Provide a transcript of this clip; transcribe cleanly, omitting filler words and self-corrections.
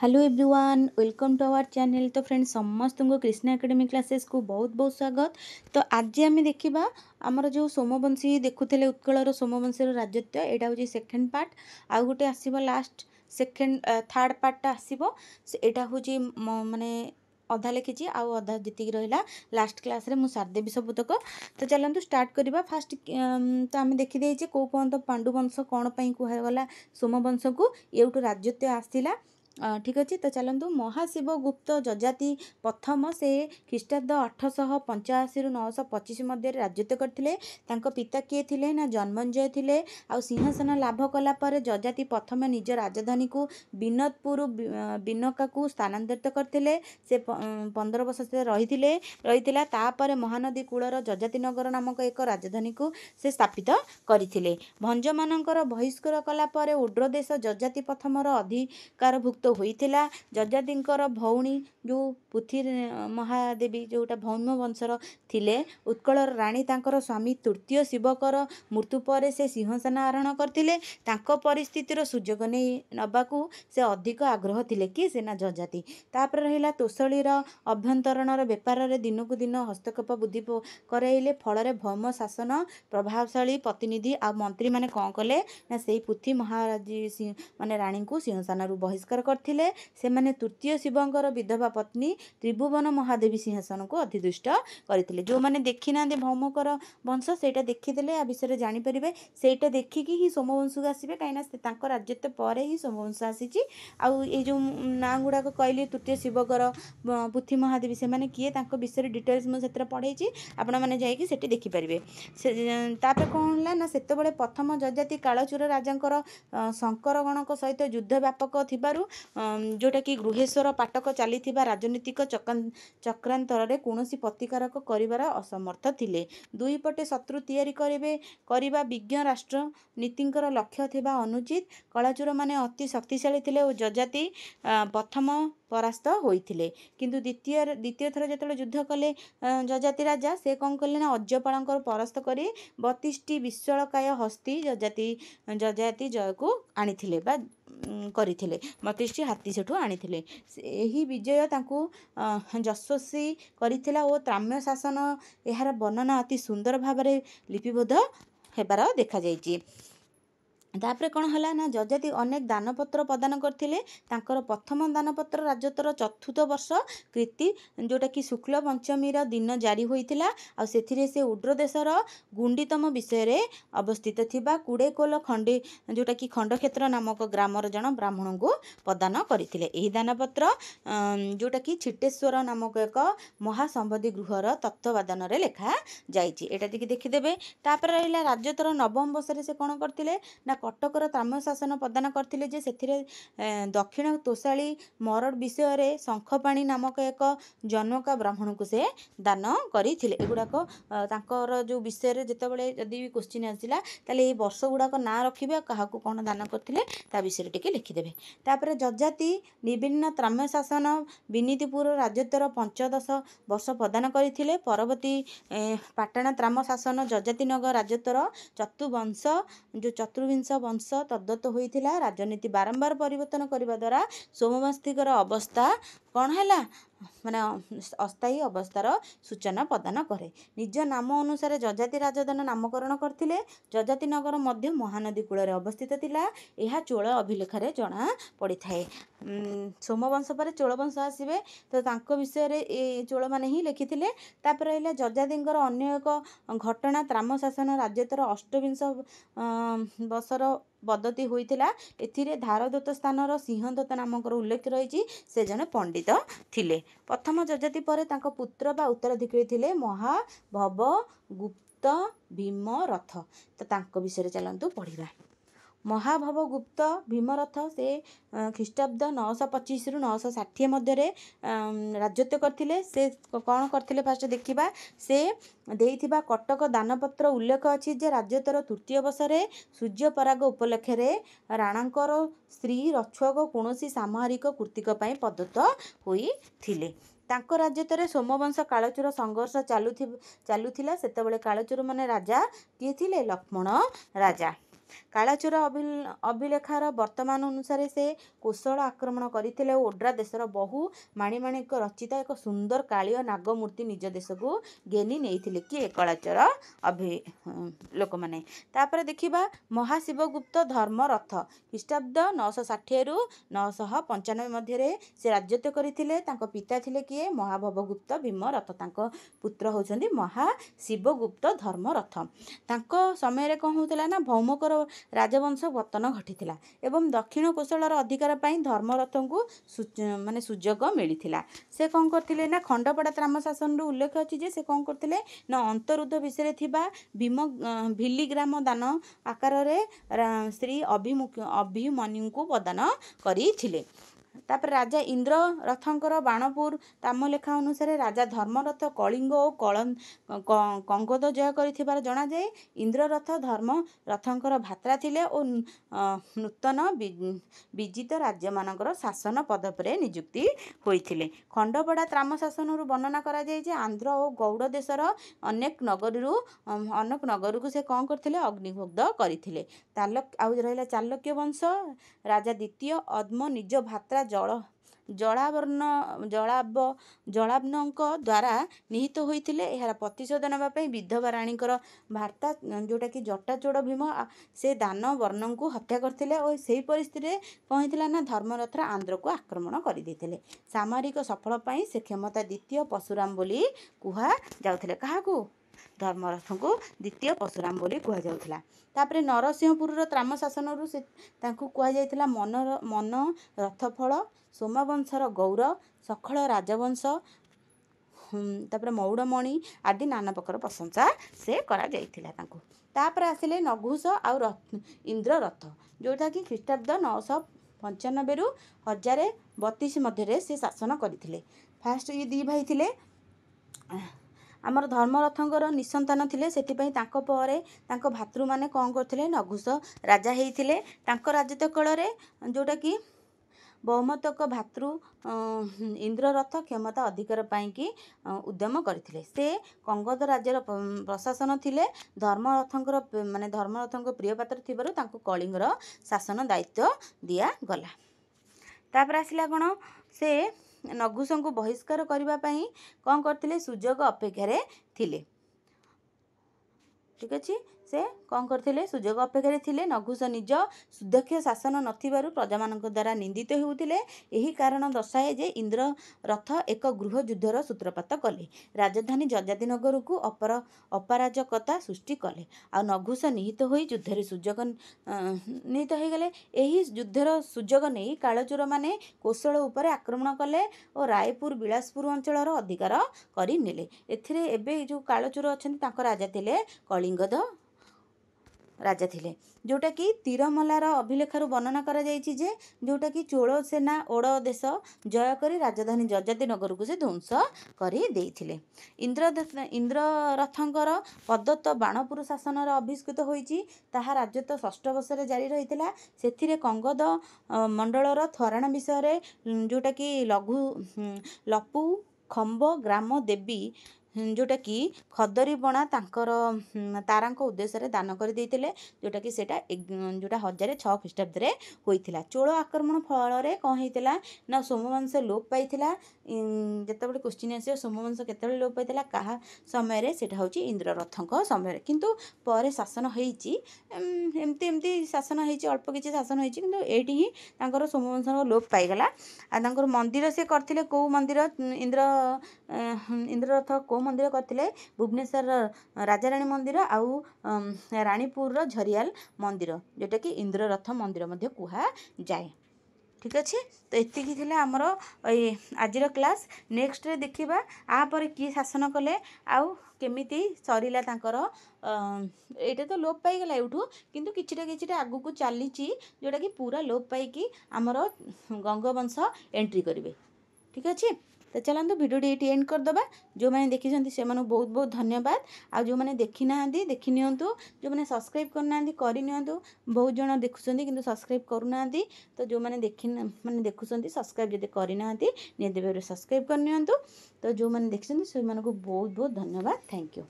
Hello everyone, welcome to our channel. तो friends समस्त को कृष्णा एकेडमी क्लासेस को बहुत बहुत स्वागत। तो आज आम देखा आमर जो सोमवंशी देखुले उत्कलर सोमवंशी राजत्व यहाँ हूँ सेकेंड पार्ट। आउ गोटे आसब लास्ट सेकेंड थर्ड पार्टा आसब यहाँ हूँ माने अधा लिखी आउ अधा जी रहा लास्ट क्लास रे मुझे सारदेवी सबुतक। तो चलतु स्टार्ट करवा फास्ट। तो आम देखीदे कौ पर्यंत पांडुवंश कौन पर कहगला सोमवंश को एवटू राजत्व आसला। ठीक अच्छे। तो चलतु महाशिव गुप्त जजाति प्रथम से ख्रीष्टाब्द 885 925 मध्य राजत्व करते। पिता किए थे ना जन्मंजय थे। आ सिंहासन लाभ कलापर जजाति प्रथम निज राजधानी को विनोदपुर बिनका को स्थानांतरित करते। से 15 वर्ष से रही तापर महानदी कूलर जजाति नगर नामक एक राजधानी को से स्थापित करते। भंज मानकर बहिष्कार कलापर उड्र देश जजाति प्रथमर अधिकारभुक्त होइथिला। जजातिंकर भौणी जो पुथि महादेवी जोटा भौम वंशर थिले उत्कलर राणी तांकर स्वामी तृतीय शिवकर मृत्यु पर से सिंहासन आरोहण करथिले। तांको परिस्थितिर सुजोग नै नबाकू से अधिक आग्रह थिले कि सेना जजाति। तापर रहिला तोसळीर अभ्यंतरणर बेपार रे दिनकू दिन हस्तक्षेप बुद्धि कराइले। फल भौम शासन प्रभावशाली प्रतिनिधि आ मंत्री माने कौन कले ना सेही पुथि महाराजी माने राणी को सिंहासन बहिष्कार करथिले। से माने तृतीय शिवंकर विधवा पत्नी त्रिभुवन महादेवी सिंहासन को अधिदुष्ट करथिले। जो माने देखि ना भौमकर वंश सेटा देखिदेले आ विषय जानि परिबे। सेटा देखिकी ही सोमवंश आसीबे काइना तांको राज्यत्व परे ही सोमवंश आसीची। आउ ए जो ना गुडा कहली तृतीय शिवकर पुथि महादेवी से माने किए तांको विषय डिटेल्स मु सेतरा पढैची। आपण माने जाईकी सेठी देखि परिबे। तापर कोन होला ना सेतबेले प्रथम जजाति कालचूर राजांकर शंकर गणक सहित युद्ध व्यापक थिबारु जोटा कि गृहेश्वर पाटक चली राजनीतिक चक्रांतर कौनसी प्रतिकारक करिवार असमर्थ थिले। दुई पटे शत्रु तैयारी करिबा विज्ञ राष्ट्र नीतिंकर लक्ष्य थिबा अनुचित। कलाचूर माने अति शक्तिशाली थिले और जजाति प्रथम परास्त होइथिले। किंतु द्वितीय थर जतले युद्ध कले जजाति राजा से कौन कले ना अज्यपालंकर परास्त करी 32टी विशालकाय हस्ती जजाति जय को आनिथिले बा करथिले। 32टी हाथी सेठू आनिथिले। एही विजय तांकू यशस्वी करिथिला और त्राम्य शासन यार वर्णना अति सुंदर भावरे लिपिबद्ध हेबार देखा जायछि। तापर कौन है ना जजाति अनेक दानपत्र प्रदान करथिले। तांकर प्रथम दानपत्र राजतर चतुर्थ वर्ष कृति जोटा कि शुक्ल पंचमी दिन जारी होइथिला। आ सेथिरे से उड्र देशर गुंडीतम विषय रे अवस्थित थिबा कुडेकोल खंडे जोटा कि खंडक्षेत्र नामक ग्रामर जन ब्राह्मण को प्रदान करथिले। एही दानपत्र जोटा कि छिटेश्वर नामक एक महासंबंधी गृहर तत्ववादन रे लेखा जाइछि। एटा देखिदेबे। तापर रहिला राजतर नवम वर्ष रे से कोन करथिले ना कटकर ताम्य शासन प्रदान करथिले जे सेथिरे दक्षिण तोसाली मरड विषय रे शंखपाणी नामक एक जनका ब्राह्मण को से दान करथिले। एगुडाक तांकर जो विषय रे जेतेबेले जदी क्वेश्चन आसिला ताले ए वर्ष गुडाक ना रखिबे काहाकू कोन दान करथिले ता विषय टिके लिखिदेबे। तापर जजाति विभिन्न त्राम्य शासन विनीतिपुर राजत्वर 15 वर्ष प्रदान करथिले। परवर्ती पाटना त्राम शासन जजाति नगर राजत्वर चतुर्विंश वंश तद्दत्त होइथिला। राजनीति बारंबार परिवर्तन करने द्वारा सोमवंशिकर अवस्था कौन है माने अस्थायी अवस्थार सूचना प्रदान करे। निज नाम अनुसार जजाति राजधानी नामकरण करथिले। जजाति नगर मध्य महानदी कूल अवस्थित थिला। यह चोल अभिलेख जना पड़ी थाए। सोमवंश पर चोलवंश आसबे तो तांको विषय रे ए चोल माने ही लिखिथिले। तापर रहिला जजातिंकर अन्य एक घटना त्राम शासन राज्यतर 28 वर्षर पद्धति होइथिला। एथिरे धारदत्त स्थानर सिंहदत्त नामक उल्लेख रही। से जने पंडित थिले। प्रथम जजाति पर तांको पुत्र बा उत्तराधिकारी थिले महाभव गुप्त भीम रथ। तो तांको विषय चलतु पढ़िबा। महाभव गुप्त भीमरथ से ख्रीष्टाब्द 925 रु 960 मध्य राजत्व करथिले। से कौन करथिले फास्ट देखिबा। से देइथिबा कटक दानपत्र उल्लेख अछि जे राज्यतर तृतीय वर्षरे सूर्य पराग उपलक्षे राणांकर स्त्री रक्षक कौनसी सामरिक कृतिक पई प्रदत्त होइथिले। तांको राज्यतरे सोमवंश कालचूर संघर्ष चालुथिला। सेतेबेले कालचूर माने राजा किए थिले लक्ष्मण राजा। କାଳଚୋର ଅଭିଲେଖାର ବର୍ତ୍ତମାନ ଅନୁସାରେ ସେ କୌଶଳ ଆକ୍ରମଣ କରିଥିଲେ ଓ ଓଡ୍ରା ଦେଶର ବହୁ ମାଣିମାଣିକ ରଚିତ ଏକ ସୁନ୍ଦର କାଳୀୟ ନାଗ ମୂର୍ତ୍ତି ନିଜ ଦେଶକୁ ଘେନି ନେଇଥିଲେ। କିଏ? କଳାଚୋର ଲୋକମାନେ। ତାପରେ ଦେଖିବା ମହାଶିବଗୁପ୍ତ ଧର୍ମରଥ ଖ୍ରୀଷ୍ଟାବ୍ଦ 960ରୁ 995 ମଧ୍ୟରେ ସେ ରାଜତ୍ୱ କରିଥିଲେ। ତାଙ୍କ ପିତା ଥିଲେ କିଏ? ମହାଭବଗୁପ୍ତ ଭୀମରଥ। ତାଙ୍କ ପୁତ୍ର ହେଉଛନ୍ତି ମହାଶିବଗୁପ୍ତ ଧର୍ମରଥ। ତାଙ୍କ ସମୟରେ କ'ଣ ହେଉଥିଲା ନା ଭୌମକର ରାଜବଂଶ ପତନ ଘଟିଥିଲା ଏବଂ ଦକ୍ଷିଣ କୋଶଳର ଅଧିକାର ପାଇଁ ଧର୍ମରଥଙ୍କୁ ସୁଯୋଗ ମିଳିଥିଲା। ସେ କ'ଣ କରିଥିଲେ ନା ଖଣ୍ଡପଡ଼ା ତ୍ରାମଶାସନରୁ ଉଲ୍ଲେଖ ଅଛି ଯେ ସେ କ'ଣ କରିଥିଲେ ନା ଅନ୍ତର୍ୟୁଦ୍ଧ ବିଷୟରେ ଥିବା ଭିଲିଗ୍ରାମ ଦାନ ଆକାରରେ ଶ୍ରୀ ଅଭିମନ୍ୟୁଙ୍କୁ ପ୍ରଦାନ କରିଥିଲେ। ତାପରେ ରାଜା ଇନ୍ଦ୍ରରଥଙ୍କର ବାଣପୁର ତାମ୍ରଲେଖା ଅନୁସାରେ ରାଜା ଧର୍ମରଥ କଳିଙ୍ଗ ଓ କଙ୍ଗୋଦ ଜୟ କରିଥିବାର ଜଣାଯାଏ। ଇନ୍ଦ୍ରରଥ ଧର୍ମରଥଙ୍କର ଭ୍ରାତା ଥିଲେ ଓ ନୂତନ ବିଜିତ ରାଜ୍ୟମାନଙ୍କର ଶାସନ ପଦପରେ ନିଯୁକ୍ତି ହୋଇଥିଲେ। ଖଣ୍ଡପଡ଼ା ତ୍ରାମଶାସନରୁ ବର୍ଣ୍ଣନା କରାଯାଏ ଯେ ଆନ୍ଧ୍ର ଓ ଗୌଡ଼ ଦେଶର ଅନେକ ନଗରକୁ ସେ କ'ଣ କରିଥିଲେ? ଅଗ୍ନିଦଗ୍ଧ କରିଥିଲେ। ଆଉ ରହିଲା ଚାଲୁକ୍ୟ ବଂଶ। ରାଜା ଦ୍ୱିତୀୟ ଅଦ୍ମ ନିଜ ଭ୍ରାତା ଜଳାବନଙ୍କ ଦ୍ୱାରା ନିହତ ହୋଇଥିଲେ। ଏହାର ପ୍ରତିଶୋଧ ନେବା ପାଇଁ ବିଧବା ରାଣୀଙ୍କର ଭ୍ରାତା ଯେଉଁଟାକି ଜଟାଚୋଡ଼ ଭୀମ ସେ ଦାନବର୍ଣ୍ଣଙ୍କୁ ହତ୍ୟା କରିଥିଲେ ଓ ସେହି ପରିସ୍ଥିତିରେ କ'ଣ ହେଇଥିଲା ନା ଧର୍ମରଥର ଆନ୍ଧ୍ରକୁ ଆକ୍ରମଣ କରିଦେଇଥିଲେ। ସାମରିକ ସଫଳ ପାଇଁ ସେ କ୍ଷମତା ଦ୍ୱିତୀୟ ପରଶୁରାମ ବୋଲି କୁହାଯାଉଥିଲେ। କାହାକୁ? ଧର୍ମରଥଙ୍କୁ ଦ୍ୱିତୀୟ ପରଶୁରାମ ବୋଲି କୁହାଯାଉଥିଲା। ତାପରେ ନରସିଂହପୁରର ତ୍ରାମଶାସନରୁ ତାଙ୍କୁ କୁହାଯାଇଥିଲା ମନରଥଫଳ, ସୋମବଂଶର ଗୌର, ସଖଳ ରାଜବଂଶ, ତାପରେ ମୌଡ଼ମଣି ଆଦି ନାନା ପ୍ରକାର ପ୍ରଶଂସା ସେ କରାଯାଇଥିଲା ତାଙ୍କୁ। ତାପରେ ଆସିଲେ ନଘୁଷ ଆଉ ଇନ୍ଦ୍ରରଥ ଯେଉଁଟାକି ଖ୍ରୀଷ୍ଟାବ୍ଦ 995ରୁ 1032 ମଧ୍ୟରେ ସେ ଶାସନ କରିଥିଲେ। ଫାଷ୍ଟ ଇଏ ଦୁଇ ଭାଇ ଥିଲେ। ଆମର ଧର୍ମରଥଙ୍କର ନିଃସନ୍ତାନ ଥିଲେ, ସେଥିପାଇଁ ତାଙ୍କ ପରେ ତାଙ୍କ ଭାତୃମାନେ କ'ଣ କରିଥିଲେ? ନଘୁଷ ରାଜା ହେଇଥିଲେ। ତାଙ୍କ ରାଜତ୍ୱ କାଳରେ ଯେଉଁଟାକି ବହୁମତକ ଭାତୃ ଇନ୍ଦ୍ରରଥ କ୍ଷମତା ଅଧିକାର ପାଇଁକି ଉଦ୍ୟମ କରିଥିଲେ। ସେ କଙ୍ଗୋଦ ରାଜ୍ୟର ପ୍ରଶାସନ ଥିଲେ। ଧର୍ମରଥଙ୍କ ପ୍ରିୟ ପାତ୍ର ଥିବାରୁ ତାଙ୍କୁ କଳିଙ୍ଗର ଶାସନ ଦାୟିତ୍ୱ ଦିଆଗଲା। ତାପରେ ଆସିଲା କ'ଣ? ସେ ନଘୁଷଙ୍କୁ ବହିଷ୍କାର କରିବା ପାଇଁ କ'ଣ କରିଥିଲେ? ସୁଯୋଗ ଅପେକ୍ଷାରେ ଥିଲେ। ଠିକ୍ ଅଛି। ସେ କ'ଣ କରିଥିଲେ? ସୁଯୋଗ ଅପେକ୍ଷାରେ ଥିଲେ। ନଘୁଷ ନିଜ ସୁଦକ୍ଷ ଶାସନ ନଥିବାରୁ ପ୍ରଜାମାନଙ୍କ ଦ୍ୱାରା ନିନ୍ଦିତ ହେଉଥିଲେ। ଏହି କାରଣ ଦର୍ଶାଏ ଯେ ଇନ୍ଦ୍ରରଥ ଏକ ଗୃହ ଯୁଦ୍ଧର ସୂତ୍ରପାତ କଲେ, ରାଜଧାନୀ ଯଯାତିନଗରକୁ ଅପାରଗତା ସୃଷ୍ଟି କଲେ। ଆଉ ନଘୁଷ ନିହତ ହୋଇ ଯୁଦ୍ଧରେ ନିହତ ହୋଇଗଲେ। ଏହି ଯୁଦ୍ଧର ସୁଯୋଗ ନେଇ କାଳଚୋରମାନେ କୋଶଳ ଉପରେ ଆକ୍ରମଣ କଲେ ଓ ରାୟପୁର ବିଳାସପୁର ଅଞ୍ଚଳର ଅଧିକାର କରିନେଲେ। ଏଥିରେ ଏବେ ଯେଉଁ କାଳଚୋର ଅଛନ୍ତି ତାଙ୍କ ରାଜା ଥିଲେ କଳିଙ୍ଗଦ ରାଜା ଥିଲେ। ଯେଉଁଟାକି ତିରମଲାର ଅଭିଲେଖରୁ ବର୍ଣ୍ଣନା କରାଯାଇଛି ଯେ ଯେଉଁଟାକି ଚୋଳ ସେନା ଓଡ଼ ଦେଶ ଜୟ କରି ରାଜଧାନୀ ଯଯାତିନଗରକୁ ସେ ଧ୍ୱଂସ କରିଦେଇଥିଲେ। ଇନ୍ଦ୍ରରଥଙ୍କର ପ୍ରଦତ୍ତ ବାଣପୁର ଶାସନର ଆବିଷ୍କୃତ ହୋଇଛି। ତାହା ରାଜତ୍ୱ 6 ବର୍ଷରେ ଜାରି ରହିଥିଲା। ସେଥିରେ କଙ୍ଗୋଦ ମଣ୍ଡଳର ଥରାଣ ବିଷୟରେ ଯେଉଁଟାକି ଲପୁ ଖମ୍ବ ଗ୍ରାମ ଦେବୀ ଯେଉଁଟାକି ଖଦରିବଣା ତାରାଙ୍କ ଉଦ୍ଦେଶ୍ୟରେ ଦାନ କରିଦେଇଥିଲେ। ଯେଉଁଟାକି ସେଇଟା 1006 ଖ୍ରୀଷ୍ଟାବ୍ଦରେ ହୋଇଥିଲା। ଚୋଳ ଆକ୍ରମଣ ଫଳରେ କ'ଣ ହେଇଥିଲା ନା ସୋମବଂଶ ଲୋପ ପାଇଥିଲା। ଯେତେବେଳେ କୋଶ୍ଚିନ୍ ଆସିବ ସୋମବଂଶ କେତେବେଳେ ଲୋପ ପାଇଥିଲା କାହା ସମୟରେ, ସେଇଟା ହେଉଛି ଇନ୍ଦ୍ରରଥଙ୍କ ସମୟରେ। କିନ୍ତୁ ପରେ ଶାସନ ହେଇଛି, ଏମିତି ଶାସନ ହେଇଛି, ଅଳ୍ପ କିଛି ଶାସନ ହେଇଛି, କିନ୍ତୁ ଏଇଠି ହିଁ ତାଙ୍କର ସୋମବଂଶର ଲୋପ ପାଇଗଲା। ଆଉ ତାଙ୍କର ମନ୍ଦିର ସେ କରିଥିଲେ କେଉଁ ମନ୍ଦିର? ଇନ୍ଦ୍ରରଥ କେଉଁ ମନ୍ଦିର କରିଥିଲେ? ଭୁବନେଶ୍ୱରର ରାଜାରାଣୀ ମନ୍ଦିର ଆଉ ରାଣୀପୁରର ଝରିଆଲ ମନ୍ଦିର, ଯେଉଁଟାକି ଇନ୍ଦ୍ରରଥ ମନ୍ଦିର ମଧ୍ୟ କୁହାଯାଏ। ଠିକ୍ ଅଛି। ତ ଏତିକି ଥିଲା ଆମର ଆଜିର କ୍ଲାସ୍। ନେକ୍ସଟରେ ଦେଖିବା ଆପରେ କିଏ ଶାସନ କଲେ ଆଉ କେମିତି ସରିଲା ତାଙ୍କର। ଏଇଟା ତ ଲୋପ ପାଇଗଲା ଏଇଠୁ, କିନ୍ତୁ କିଛିଟା ଆଗକୁ ଚାଲିଛି ଯେଉଁଟାକି ପୁରା ଲୋପ ପାଇକି ଆମର ଗଙ୍ଗବଂଶ ଏଣ୍ଟ୍ରି କରିବେ। ଠିକ୍ ଅଛି। ତ ଚାଲନ୍ତୁ ଭିଡ଼ିଓଟି ଏଇଠି ଏଣ୍ଡ କରିଦେବା। ଯେଉଁମାନେ ଦେଖିଛନ୍ତି ସେମାନଙ୍କୁ ବହୁତ ବହୁତ ଧନ୍ୟବାଦ। ଆଉ ଯେଉଁମାନେ ଦେଖିନାହାନ୍ତି ଦେଖିନିଅନ୍ତୁ। ଯେଉଁମାନେ ସବସ୍କ୍ରାଇବ୍ କରିନାହାନ୍ତି କରିନିଅନ୍ତୁ। ବହୁତ ଜଣ ଦେଖୁଛନ୍ତି କିନ୍ତୁ ସବସ୍କ୍ରାଇବ୍ କରୁନାହାନ୍ତି। ତ ଯେଉଁମାନେ ଦେଖୁଛନ୍ତି ସବସ୍କ୍ରାଇବ୍ ଯଦି କରିନାହାନ୍ତି ନିହାତି ଭାବରେ ସବସ୍କ୍ରାଇବ୍ କରିନିଅନ୍ତୁ। ତ ଯେଉଁମାନେ ଦେଖିଛନ୍ତି ସେମାନଙ୍କୁ ବହୁତ ବହୁତ ଧନ୍ୟବାଦ। Thank you.